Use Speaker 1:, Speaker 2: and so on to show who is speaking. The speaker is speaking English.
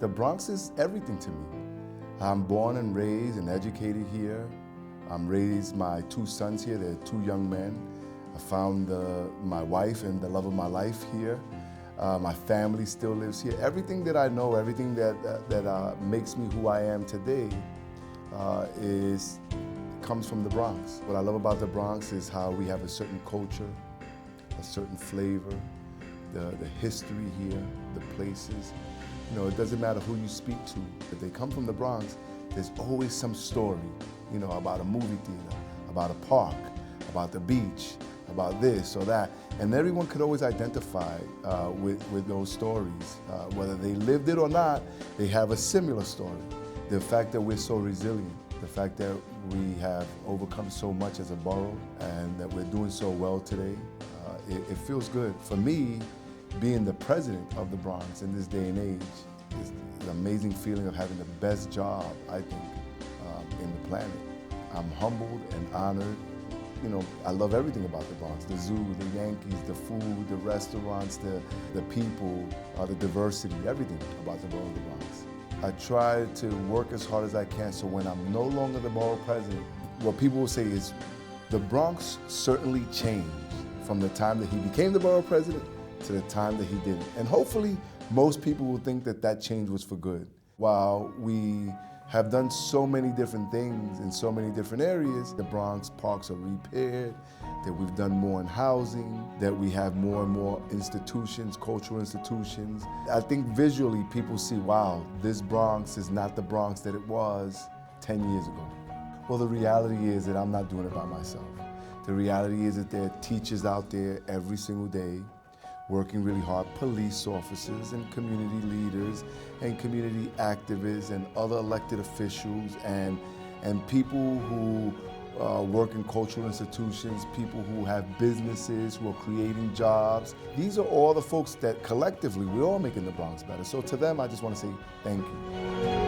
Speaker 1: The Bronx is everything to me. I'm born and raised and educated here. I'm raised my 2 sons here. They're 2 young men. I found my wife and the love of my life here. My family still lives here. Everything that I know, everything that makes me who I am today comes from the Bronx. What I love about the Bronx is how we have a certain culture, a certain flavor, the history here, the places. You know, it doesn't matter who you speak to. If they come from the Bronx, there's always some story, you know, about a movie theater, about a park, about the beach, about this or that. And everyone could always identify with those stories. Whether they lived it or not, they have a similar story. The fact that we're so resilient, the fact that we have overcome so much as a borough and that we're doing so well today, it feels good. For me, being the president of the Bronx in this day and age is an amazing feeling of having the best job, I think, in the planet. I'm humbled and honored. You know, I love everything about the Bronx, the zoo, the Yankees, the food, the restaurants, the people, the diversity, everything about the borough of the Bronx. I try to work as hard as I can so when I'm no longer the borough president, what people will say is, the Bronx certainly changed from the time that he became the borough president to the time that he didn't. And hopefully, most people will think that that change was for good. While we have done so many different things in so many different areas, the Bronx parks are repaired, that we've done more in housing, that we have more and more institutions, cultural institutions. I think visually people see, wow, this Bronx is not the Bronx that it was 10 years ago. Well, the reality is that I'm not doing it by myself. The reality is that there are teachers out there every single day working really hard, police officers and community leaders and community activists and other elected officials and people who work in cultural institutions, people who have businesses, who are creating jobs. These are all the folks that collectively, we're all making the Bronx better. So to them, I just want to say thank you.